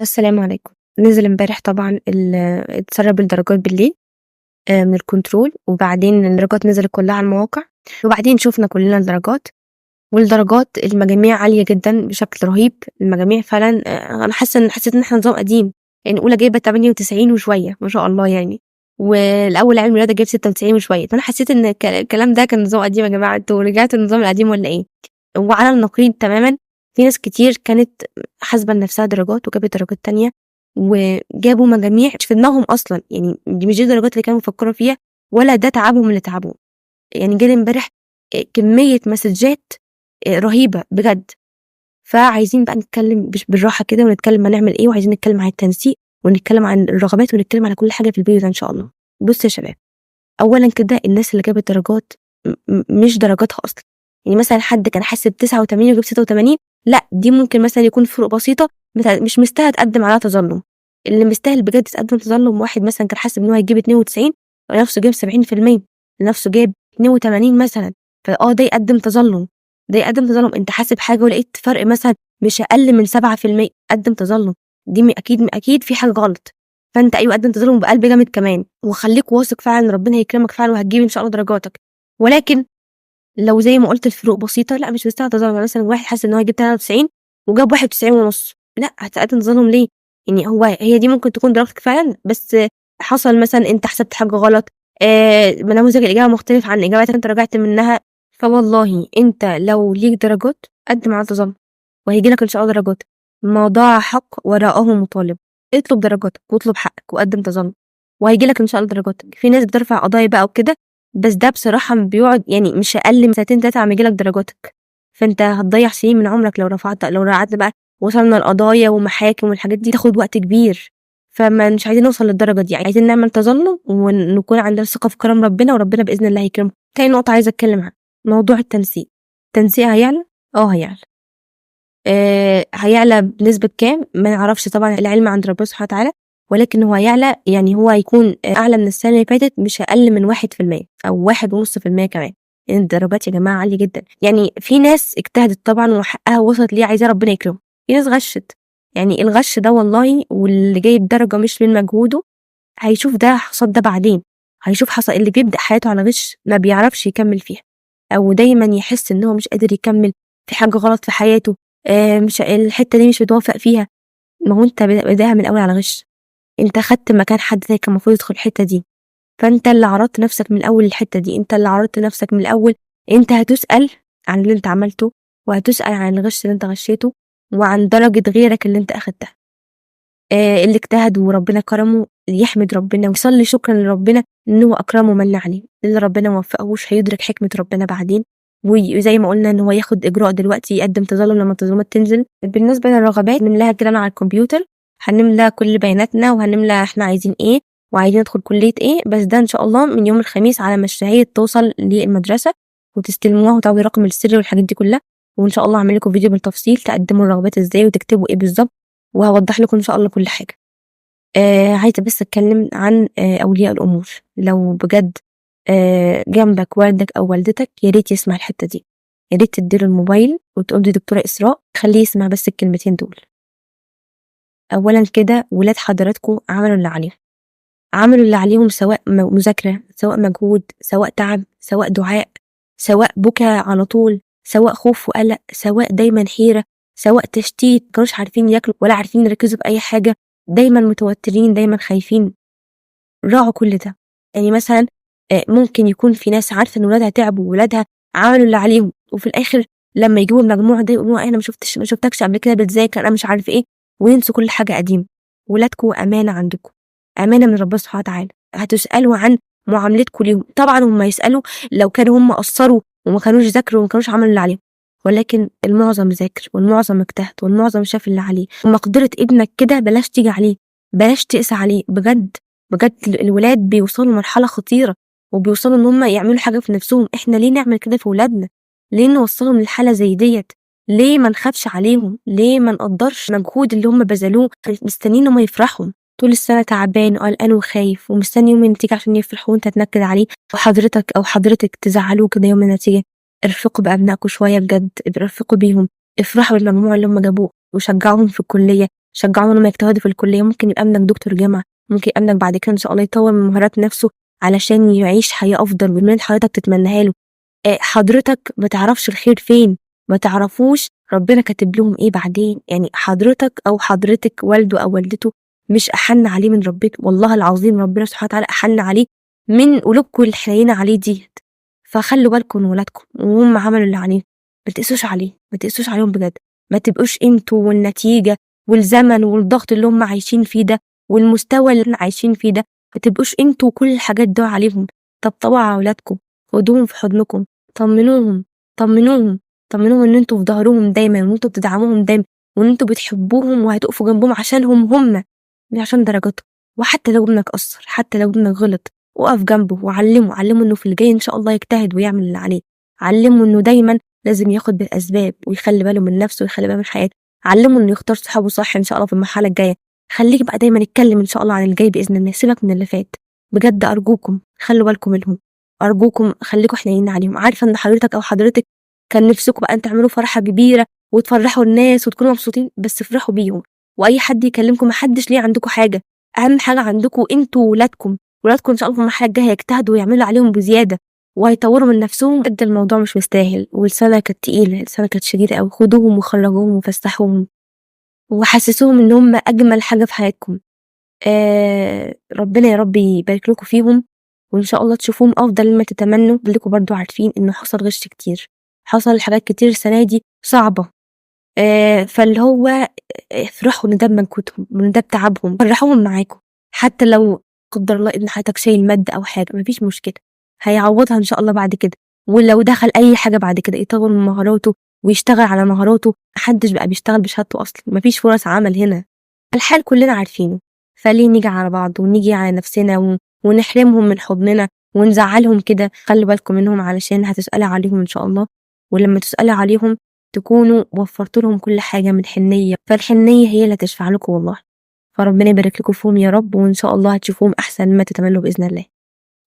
السلام عليكم. نزل امبارح طبعًا اتسرب الدرجات بالليل من الكنترول، وبعدين الدرجات نزلت كلها على المواقع، وبعدين شُفنا كلنا الدرجات، والدرجات المجاميع عالية جدًا بشكل رهيب. المجاميع فعلًا أنا حسيت إن إحنا نظام قديم، يعني أولى جايبة 98 وشوية ما شاء الله يعني، والأول علمي رياضة جايب 96 وشوية، فأنا حسيت إن الكلام ده كان نظام قديم يا جماعة، أنتم رجعتوا للنظام القديم والّا إيه؟ وعلى النقيض تمامًا في ناس كتير كانت حاسبة لنفسها درجات وجابت درجات تانية، وجابوا مجاميع مش في دماغهم أصلًا، يعني دي مش دي الدرجات اللي كانوا بيفكروا فيها، ولا ده تعبهم اللي تعبوه. يعني جالي امبارح كمية مسدجات رهيبة بجد. فعايزين بقى نتكلم بالراحة كده، ونتكلم هنعمل إيه، وعايزين نتكلم عن التنسيق، ونتكلم عن الرغبات، ونتكلم على كل حاجة في الفيديو ده إن شاء الله. بُصّوا يا شباب، أولًا كده الناس اللي جابت درجات مش درجاتها أصلًا، يعني مثلًا حد كان حاسب 89 وجاب 86، لأ دي ممكن مثلًا يكون فروق بسيطة مش مستاهلة تقدّم عليها تظلُّم. اللي مستاهل بجد تقدّم تظلُّم واحد مثلًا كان حاسب إن هو هيجيب 92 ولقى نفسه جايب 70%، نفسه جايب 82 مثلًا، ده يقدّم تظلُّم، ده يقدّم تظلُّم. أنت حاسب حاجة ولقيت فرق مثلًا مش أقل من 7%، قدّم تظلُّم. دي أكيد في حاجة غلط. فأنت أيوه قدّم تظلُّم بقلب جامد كمان، وخلّيك واثق فعلًا إن ربنا هيكرمك فعلًا وهتجيب إن شاء الله درجاتك. ولكن لو زي ما قُلت الفروق بسيطة، لأ مش مستاهلة تظلُّم. يعني مثلًا واحد حاسس إن هو هيجيب 93 وجاب 91.5، لأ هتقدّم تظلُّم ليه؟ يعني هي دي ممكن تكون درجتك فعلًا، بس حصل مثلًا أنت حسبت حاجة غلط، نموذج الإجابة مختلف عن الإجابات اللي أنت راجعت منها، فوالله أنت لو ليك درجات قدّم على تظلُّم، وهييجي لك إن شاء الله درجاتك. ما ضاع حق وراءه مطالب. اطلب درجاتك واطلب حقك وقدّم تظلُّم، وهييجي لك إن شاء الله درجاتك. في ناس بترفع قضايا بقى وكده، بس ده بصراحة بيقعد يعني مش أقل من سنتين 3 على ما ييجي لك درجاتك. فأنت هتضيّع سنين من عمرك لو قعدنا بقى وصلنا لقضايا ومحاكم والحاجات دي تاخد وقت كبير. مش عايزين نوصل للدرجة دي، عايزين نعمل تظلُّم ونكون عندنا ثقة في كرم ربنا، وربنا بإذن الله هيكرمكم. تاني نقطة عايزة أتكلم عنها، موضوع التنسيق. التنسيق هيعلى؟ هيعلى. هيعلى بنسبة كام؟ ما نعرفش طبعًا، العلم عند ربنا سبحانه وتعالى، ولكن هو هيعلى، يعني هو هيكون أعلى من السنة اللي فاتت مش أقل من 1% أو 1.5% كمان. لإن الدرجات يا جماعة عالية جدًا. يعني في ناس اجتهدت طبعًا وحقها وصلت ليه عايزاه ربنا يكرمهم، في ناس غشِّت. يعني الغش ده والله، واللي جايب درجة مش من مجهوده هيشوف ده حصاد ده بعدين، هيشوف اللي بيبدأ حياته على غش ما بيعرفش يكمّل فيها، أو دايمًا يحس إن هو مش قادر يكمّل، في حاجة غلط في حياته، مش الحتّة دي مش متوفّق فيها. ما هو أنت بادئها من الأول على غش، أنت خدت مكان حد تاني كان المفروض يدخل الحتّة دي، فأنت اللي عرضت نَفْسك من الأول للحتّة دي، أنت اللي عرضت نَفْسك من الأول. أنت هتُسأل عن اللي أنت عملته، وهتُسأل عن الغش اللي أنت غشيته، وعن درجة غيرك اللي أنت أخدتها. اللي اجتهد وربنا كرمه يحمد ربنا ويصلّي شكرًا لربنا إن هو أكرمه ومَنّ عليه. اللي ربنا ما وفّقهوش هيدرك حكمة ربنا بعدين، وزي ما قُلنا إن هو ياخد إجراء دلوقتي، يقدّم تظلُّم لمّا التظلُّمات تنزل. بالنسبة للرغبات هنملاها كده من على الكمبيوتر، هنملى كل بياناتنا، وهنملى إحنا عايزين إيه، وعايزين ندخل كلية إيه، بس ده إن شاء الله من يوم الخميس على ما الشهايد توصل للمدرسة وتستلموها وتاخدوا الرقم السري والحاجات دي كلّها. وإن شاء الله هاعمل لكم فيديو بالتفصيل تقدّموا الرغبات إزاي وتكتبوا إيه بالضبط، وهاوضّح لكم إن شاء الله كل حاجة. عايزة بس أتكلم عن أولياء الأمور. لو بجد جنبك والدك أو والدتك يا ريت يسمع الحتّة دي، يا ريت تدّي له الموبايل وتقول دي دكتورة إسراء خلّيه يسمع بس الكلمتين دول. أولًا كده ولاد حضراتكم عملوا اللي عليهم، عملوا اللي عليهم سواء مذاكرة، سواء مجهود، سواء تعب، سواء دعاء، سواء بكا على طول، سواء خوف وقلق، سواء دايمًا حيرة، سواء تشتيت، ما كانوش عارفين ياكلوا ولا عارفين يركّزوا في أي حاجة، دايمًا متوترين، دايمًا خايفين. راعوا كل ده. يعني مثلًا ممكن يكون في ناس عارفة إن ولادها تعبوا وولادها عملوا اللي عليهم، وفي الآخر لمّا يجيبوا المجموع ده يقولوا أنا ما شُفتكش قبل كده بتذاكر، أنا مش عارف إيه، وينسوا كل حاجة قديمة. ولادكم أمانة عندكم، أمانة من ربنا سبحانه وتعالى، هتسألوا عن معاملتكم ليهم. طبعًا هُم هيسألوا لو كانوا هُم قصّروا وما كانوش ذاكروا وما كانوش عملوا اللي عليهم، ولكن المعظم ذاكر والمعظم اجتهد والمعظم شاف اللي عليه. ومقدرة ابنك كده بلاش تيجي عليه، بلاش تقسى عليه بجد. بجد الولاد بيوصلوا لمرحلة خطيرة، وبيوصلوا إن هُم يعملوا حاجة في نفسهم. إحنا ليه نعمل كده في ولادنا؟ ليه نوصّلهم لحالة زي ديّة؟ ليه ما نخافش عليهم؟ ليه ما نقدّرش المجهود اللي هُم بذلوه؟ مستنيين إن هُم يفرحوا، طول السنة تعبان وقلقان وخايف ومستني يوم النتيجة عشان يفرح وأنت تنكد عليه، وحضرتك أو حضرتك تزعّلوه كده يوم النتيجة. ارفقوا بأبنائكم شوية بجد، ارفقوا بيهم، افرحوا بالمجموع اللي هُم جابوه، وشجعوهم في الكلية، شجعوهم إنهم يجتهدوا في الكلية، ممكن يبقى ابنك دكتور جامعة، ممكن يبقى ابنك بعد كده إن شاء الله يطور من مهارات نفسه علشان يعيش حياة أفضل من اللي حضرتك تتمناها له. حضرتك ما تعرفش الخير فين، ما تعرفوش ربنا كاتب لهم إيه بعدين. يعني حضرتك أو حضرتك والده أو والدته مش أحن عليه من ربنا، والله العظيم ربنا سبحانه وتعالى أحن عليه من قلوبكم الحنينة عليه ديت. فخلوا بالكم من ولادكم وهم عملوا اللي عليهم، ما تقسوش عليه، ما تقسوش عليهم بجد، ما تبقوش انتوا والنتيجة والزمن والضغط اللي هم عايشين فيه ده والمستوى اللي احنا عايشين فيه ده، ما تبقوش انتوا وكل الحاجات دي عليهم. طبطبوا على اولادكم، خدوهم في حضنكم، طمنوهم، طمنوهم، طمنوهم ان انتوا في ظهرهم دايما، وان انتوا بتدعموهم دايما، وان انتوا بتحبوهم وهتقفوا جنبهم عشانهم هم، مش عشان درجاتهم. وحتى لو ابنك قصر، حتى لو ابنك غلط، وقف جنبه وعلمه، علمه انه في الجاي ان شاء الله يجتهد ويعمل اللي عليه، علمه انه دايما لازم ياخد بالاسباب ويخلي باله من نفسه ويخلي باله من حياته، علمه انه يختار صحابه صح ان شاء الله في المرحله الجايه. خليك بقى دايما اتكلم ان شاء الله عن الجاي باذن الله، سيبك من اللي فات. بجد ارجوكم خلوا بالكم منهم، ارجوكم خليكم حنينين عليهم. عارفه ان حضرتك او حضرتك كان نفسكم بقى ان تعملوا فرحه كبيره وتفرحوا الناس وتكونوا مبسوطين، بس افرحوا بيهم. واي حد يكلمكم، محدش ليه عندكم حاجه، اهم حاجه عندكم انتوا وولادكم. ولادكم ان شاء الله في المرحله الجايه هيجتهدوا ويعملوا عليهم بزياده وهيطوروا من نفسهم. بجد الموضوع مش مستاهل، والسنه كانت تقيله، السنه كانت شديده قوي. خدوهم وخرجوهم وفسحوهم وحسسوهم ان هم اجمل حاجه في حياتكم. ربنا يا رب يبارك لكم فيهم، وان شاء الله تشوفوهم افضل مما تتمنوا. خليكم برضو عارفين انه حصل غش كتير، حصل حاجات كتير السنه دي صعبه. فاللي هو افرحوا ان ده بمجهودهم وان ده بتعبهم، فرحوهم معاكم. حتى لو قدر الله ابن حياتك شايل مادة او حاجة، مفيش مشكلة، هيعوضها ان شاء الله بعد كده. ولو دخل اي حاجة بعد كده يطور من مهاراته ويشتغل على مهاراته. محدش بقى بيشتغل بشهادته اصلا، مفيش فرص عمل هنا، الحال كلنا عارفينه. فليه نيجي على بعض ونيجي على نفسنا ونحرمهم من حضننا ونزعلهم كده؟ خلوا بالكم منهم علشان هتسألي عليهم ان شاء الله، ولما تسألي عليهم تكونوا وفرتوا لهم كل حاجة من حنية، فالحنية هي اللي تشفع لكم والله. فربنا يبارك لكم فيهم يا رب، وإن شاء الله هتشوفوهم أحسن مما تتمنوا بإذن الله.